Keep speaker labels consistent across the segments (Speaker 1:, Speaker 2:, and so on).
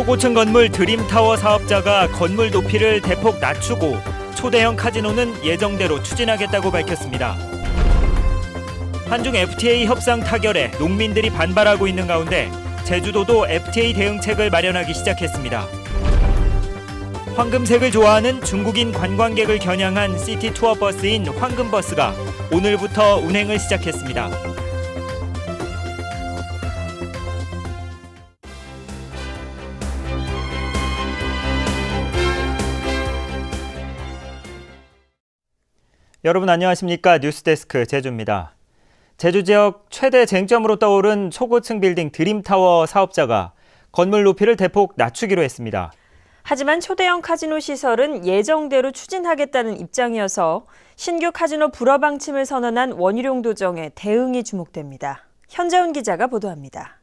Speaker 1: 초고층 건물 드림타워 사업자가 건물 높이를 대폭 낮추고 초대형 카지노는 예정대로 추진하겠다고 밝혔습니다. 한중 FTA 협상 타결에 농민들이 반발하고 있는 가운데 제주도도 FTA 대응책을 마련하기 시작했습니다. 황금색을 좋아하는 중국인 관광객을 겨냥한 시티 투어 버스인 황금버스가 오늘부터 운행을 시작했습니다. 여러분 안녕하십니까? 뉴스데스크 제주입니다. 제주 지역 최대 쟁점으로 떠오른 초고층 빌딩 드림타워 사업자가 건물 높이를 대폭 낮추기로 했습니다.
Speaker 2: 하지만 초대형 카지노 시설은 예정대로 추진하겠다는 입장이어서 신규 카지노 불허 방침을 선언한 원희룡 도정의 대응이 주목됩니다. 현재훈 기자가 보도합니다.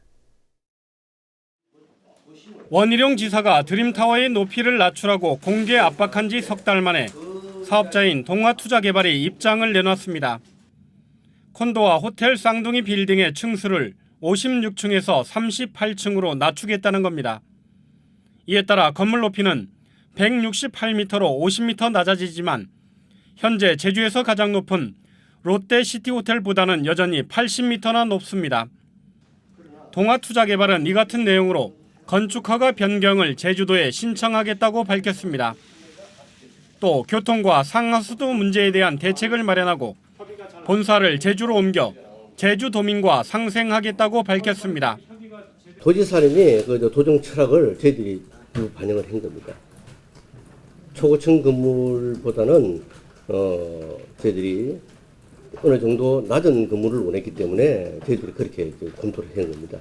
Speaker 3: 원희룡 지사가 드림타워의 높이를 낮추라고 공개 압박한 지 석 달 만에 사업자인 동아투자개발이 입장을 내놨습니다. 콘도와 호텔 쌍둥이 빌딩의 층수를 56층에서 38층으로 낮추겠다는 겁니다. 이에 따라 건물 높이는 168m로 50m 낮아지지만 현재 제주에서 가장 높은 롯데시티호텔보다는 여전히 80m나 높습니다. 동아투자개발은 이 같은 내용으로 건축허가 변경을 제주도에 신청하겠다고 밝혔습니다. 또 교통과 상하수도 문제에 대한 대책을 마련하고 본사를 제주로 옮겨 제주도민과 상생하겠다고 밝혔습니다.
Speaker 4: 도지사님이 그 도정 철학을 저희들이 반영을 한 겁니다. 초고층 건물보다는 저희들이 어느 정도 낮은 건물을 원했기 때문에 저희들이 그렇게 검토를 한 겁니다.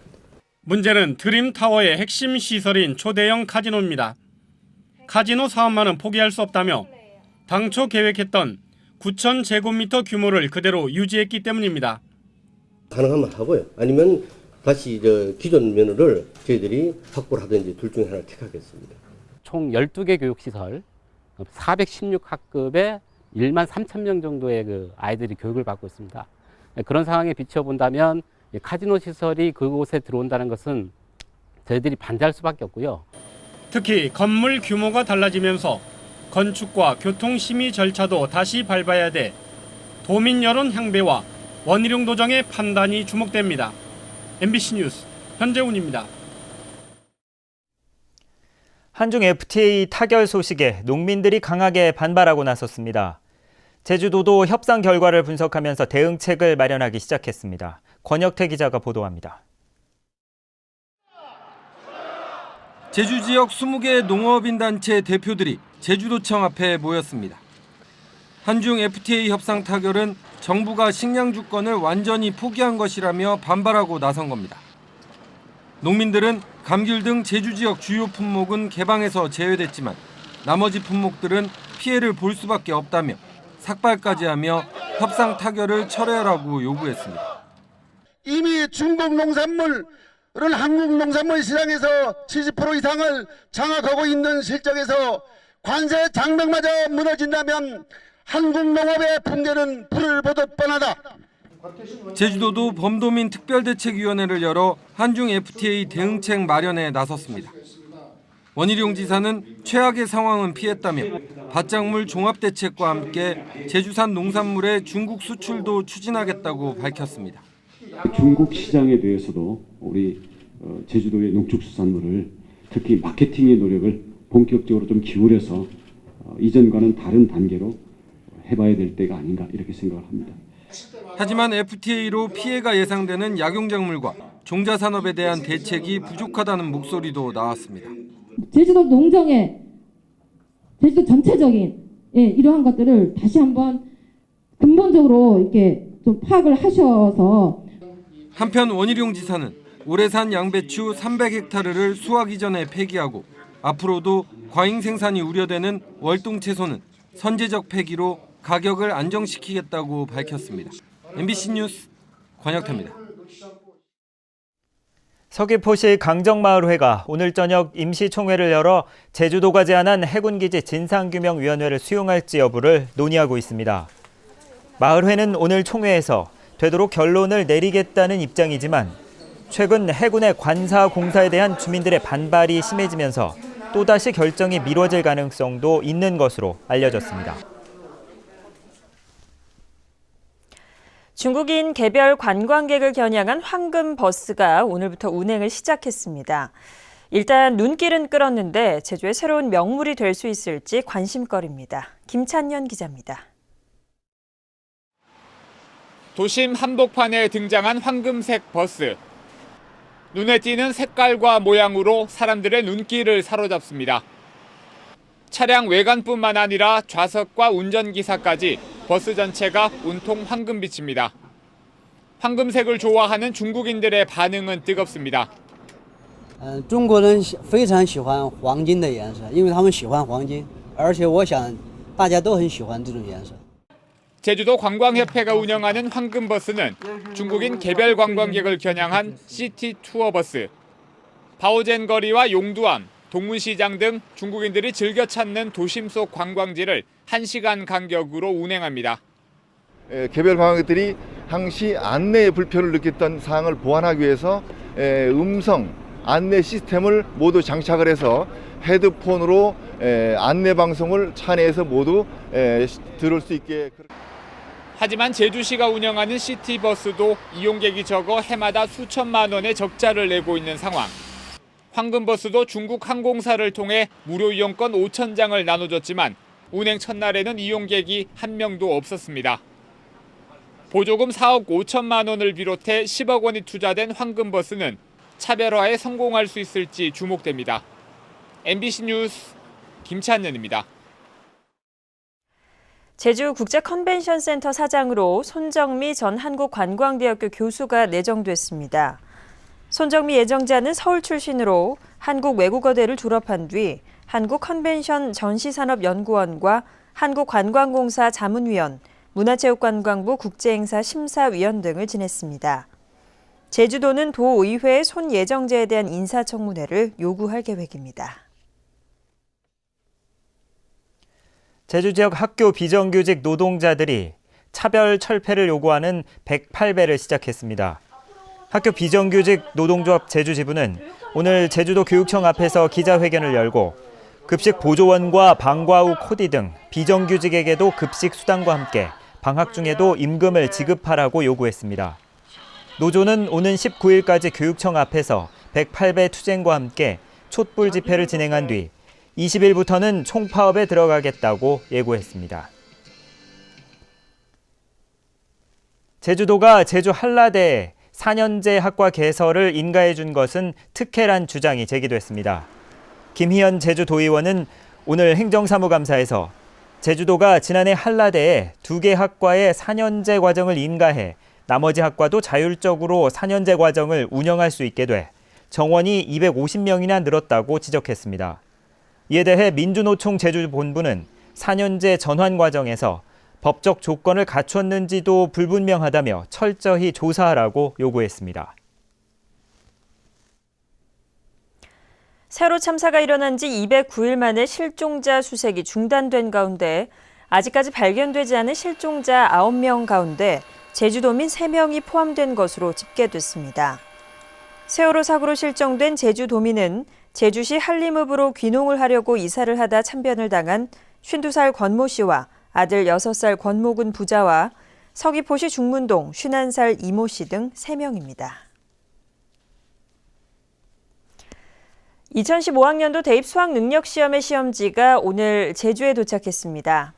Speaker 4: 문제는 드림타워의 핵심 시설인 초대형 카지노입니다. 카지노 사업만은 포기할 수 없다며 당초 계획했던 9,000제곱미터 규모를 그대로 유지했기 때문입니다. 가능하면 하고요. 아니면 다시 기존 면허를 저희들이 확보를 하든지 둘 중에 하나를 택하겠습니다.
Speaker 5: 총 12개 교육시설, 416학급에 1만 3천 명 정도의 아이들이 교육을 받고 있습니다. 그런 상황에 비춰본다면 카지노 시설이 그곳에 들어온다는 것은 저희들이 반대할 수밖에 없고요.
Speaker 3: 특히 건물 규모가 달라지면서 건축과 교통 심의 절차도 다시 밟아야 돼 도민 여론 향배와 원희룡 도정의 판단이 주목됩니다. MBC 뉴스 현재훈입니다.
Speaker 1: 한중 FTA 타결 소식에 농민들이 강하게 반발하고 나섰습니다. 제주도도 협상 결과를 분석하면서 대응책을 마련하기 시작했습니다. 권혁태 기자가 보도합니다.
Speaker 6: 제주 지역 20개 농업인단체 대표들이 제주도청 앞에 모였습니다. 한중 FTA 협상 타결은 정부가 식량 주권을 완전히 포기한 것이라며 반발하고 나선 겁니다. 농민들은 감귤 등 제주 지역 주요 품목은 개방에서 제외됐지만 나머지 품목들은 피해를 볼 수밖에 없다며 삭발까지 하며 협상 타결을 철회하라고 요구했습니다.
Speaker 7: 이미 중국 농산물을 한국 농산물 시장에서 70% 이상을 장악하고 있는 실정에서 관세 장벽마저 무너진다면 한국 농업의 붕괴는 불을 보듯 뻔하다.
Speaker 6: 제주도도 범도민 특별대책위원회를 열어 한중 FTA 대응책 마련에 나섰습니다. 원희룡 지사는 최악의 상황은 피했다며 밭작물 종합대책과 함께 제주산 농산물의 중국 수출도 추진하겠다고 밝혔습니다.
Speaker 8: 중국 시장에 대해서도 우리 제주도의 농축수산물을 특히 마케팅의 노력을 본격적으로 좀 기울여서 이전과는 다른 단계로 해봐야 될 때가 아닌가 이렇게 생각을 합니다.
Speaker 6: 하지만 FTA로 피해가 예상되는 약용작물과 종자산업에 대한 대책이 부족하다는 목소리도 나왔습니다.
Speaker 9: 제주도 농정의 제주도 전체적인 이러한 것들을 다시 한번 근본적으로 이렇게 좀 파악을 하셔서
Speaker 6: 한편 원희룡 지사는 올해산 양배추 300헥타르를 수확 이전에 폐기하고 앞으로도 과잉 생산이 우려되는 월동 채소는 선제적 폐기로 가격을 안정시키겠다고 밝혔습니다. MBC 뉴스 권혁태입니다.
Speaker 1: 서귀포시 강정마을회가 오늘 저녁 임시총회를 열어 제주도가 제안한 해군기지 진상규명위원회를 수용할지 여부를 논의하고 있습니다. 마을회는 오늘 총회에서 되도록 결론을 내리겠다는 입장이지만 최근 해군의 관사 공사에 대한 주민들의 반발이 심해지면서 또다시 결정이 미뤄질 가능성도 있는 것으로 알려졌습니다.
Speaker 2: 중국인 개별 관광객을 겨냥한 황금버스가 오늘부터 운행을 시작했습니다. 일단 눈길은 끌었는데 제주의 새로운 명물이 될 수 있을지 관심거리입니다. 김찬년 기자입니다.
Speaker 10: 도심 한복판에 등장한 황금색 버스. 눈에 띄는 색깔과 모양으로 사람들의 눈길을 사로잡습니다. 차량 외관뿐만 아니라 좌석과 운전기사까지 버스 전체가 온통 황금빛입니다. 황금색을 좋아하는 중국인들의 반응은 뜨겁습니다.
Speaker 11: 中国人非常喜欢黄金的颜色，因为他们喜欢黄金，而且我想大家都很喜欢这种颜色。
Speaker 10: 제주도 관광협회가 운영하는 황금버스는 중국인 개별 관광객을 겨냥한 시티 투어버스. 바오젠 거리와 용두암, 동문시장 등 중국인들이 즐겨 찾는 도심 속 관광지를 1시간 간격으로 운행합니다.
Speaker 12: 개별 관광객들이 항시 안내에 불편을 느꼈던 사항을 보완하기 위해서 음성 안내 시스템을 모두 장착을 해서 헤드폰으로 안내 방송을 차 내에서 모두 들을 수 있게.
Speaker 10: 하지만 제주시가 운영하는 시티버스도 이용객이 적어 해마다 수천만 원의 적자를 내고 있는 상황. 황금버스도 중국 항공사를 통해 무료 이용권 5,000장을 나눠줬지만 운행 첫날에는 이용객이 한 명도 없었습니다. 보조금 4억 5천만 원을 비롯해 10억 원이 투자된 황금버스는 차별화에 성공할 수 있을지 주목됩니다. MBC 뉴스 김찬년입니다.
Speaker 2: 제주국제컨벤션센터 사장으로 손정미 전 한국관광대학교 교수가 내정됐습니다. 손정미 예정자는 서울 출신으로 한국외국어대를 졸업한 뒤 한국컨벤션 전시산업연구원과 한국관광공사 자문위원, 문화체육관광부 국제행사 심사위원 등을 지냈습니다. 제주도는 도의회에 손 예정자에 대한 인사청문회를 요구할 계획입니다.
Speaker 1: 제주 지역 학교 비정규직 노동자들이 차별 철폐를 요구하는 108배를 시작했습니다. 학교 비정규직 노동조합 제주지부는 오늘 제주도 교육청 앞에서 기자회견을 열고 급식 보조원과 방과 후 코디 등 비정규직에게도 급식 수당과 함께 방학 중에도 임금을 지급하라고 요구했습니다. 노조는 오는 19일까지 교육청 앞에서 108배 투쟁과 함께 촛불 집회를 진행한 뒤 20일부터는 총파업에 들어가겠다고 예고했습니다. 제주도가 제주 한라대에 4년제 학과 개설을 인가해 준 것은 특혜란 주장이 제기됐습니다. 김희연 제주도의원은 오늘 행정사무감사에서 제주도가 지난해 한라대에 2개 학과의 4년제 과정을 인가해 나머지 학과도 자율적으로 4년제 과정을 운영할 수 있게 돼 정원이 250명이나 늘었다고 지적했습니다. 이에 대해 민주노총 제주본부는 4년제 전환 과정에서 법적 조건을 갖췄는지도 불분명하다며 철저히 조사하라고 요구했습니다.
Speaker 2: 세월호 참사가 일어난 지 209일 만에 실종자 수색이 중단된 가운데 아직까지 발견되지 않은 실종자 9명 가운데 제주도민 3명이 포함된 것으로 집계됐습니다. 세월호 사고로 실종된 제주도민은 제주시 한림읍으로 귀농을 하려고 이사를 하다 참변을 당한 52살 권모 씨와 아들 6살 권모군 부자와 서귀포시 중문동 51살 이모 씨 등 3명입니다. 2015학년도 대입 수학능력시험의 시험지가 오늘 제주에 도착했습니다.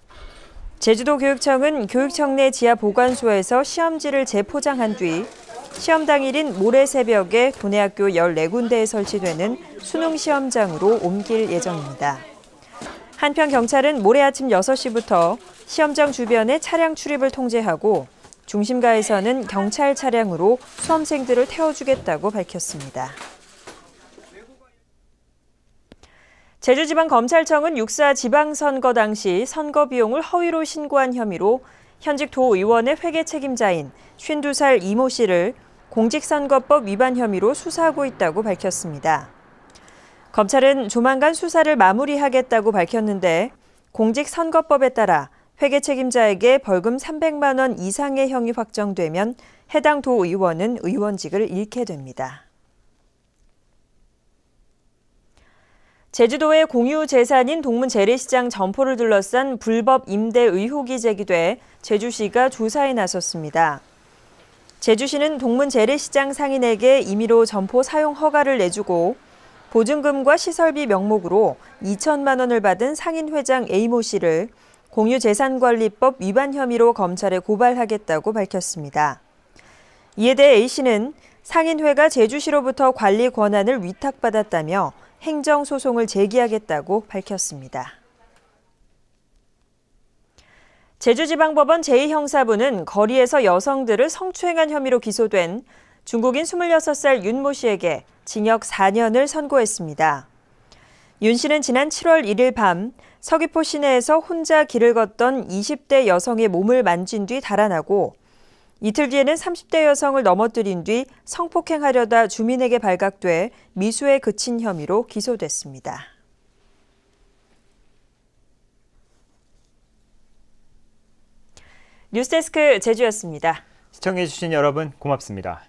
Speaker 2: 제주도 교육청은 교육청 내 지하 보관소에서 시험지를 재포장한 뒤 시험 당일인 모레 새벽에 도내 학교 14군데에 설치되는 수능 시험장으로 옮길 예정입니다. 한편 경찰은 모레 아침 6시부터 시험장 주변에 차량 출입을 통제하고 중심가에서는 경찰 차량으로 수험생들을 태워주겠다고 밝혔습니다. 제주지방검찰청은 6.4 지방선거 당시 선거 비용을 허위로 신고한 혐의로 현직 도의원의 회계 책임자인 52살 이모 씨를 공직선거법 위반 혐의로 수사하고 있다고 밝혔습니다. 검찰은 조만간 수사를 마무리하겠다고 밝혔는데 공직선거법에 따라 회계 책임자에게 벌금 300만 원 이상의 형이 확정되면 해당 도의원은 의원직을 잃게 됩니다. 제주도의 공유 재산인 동문 재래시장 점포를 둘러싼 불법 임대 의혹이 제기돼 제주시가 조사에 나섰습니다. 제주시는 동문 재래시장 상인에게 임의로 점포 사용 허가를 내주고 보증금과 시설비 명목으로 2천만 원을 받은 상인 회장 A모 씨를 공유재산관리법 위반 혐의로 검찰에 고발하겠다고 밝혔습니다. 이에 대해 A씨는 상인회가 제주시로부터 관리 권한을 위탁받았다며 행정소송을 제기하겠다고 밝혔습니다. 제주지방법원 제2형사부는 거리에서 여성들을 성추행한 혐의로 기소된 중국인 26살 윤모 씨에게 징역 4년을 선고했습니다. 윤 씨는 지난 7월 1일 밤 서귀포 시내에서 혼자 길을 걷던 20대 여성의 몸을 만진 뒤 달아나고 이틀 뒤에는 30대 여성을 넘어뜨린 뒤 성폭행하려다 주민에게 발각돼 미수에 그친 혐의로 기소됐습니다. 뉴스데스크 제주였습니다.
Speaker 1: 시청해주신 여러분 고맙습니다.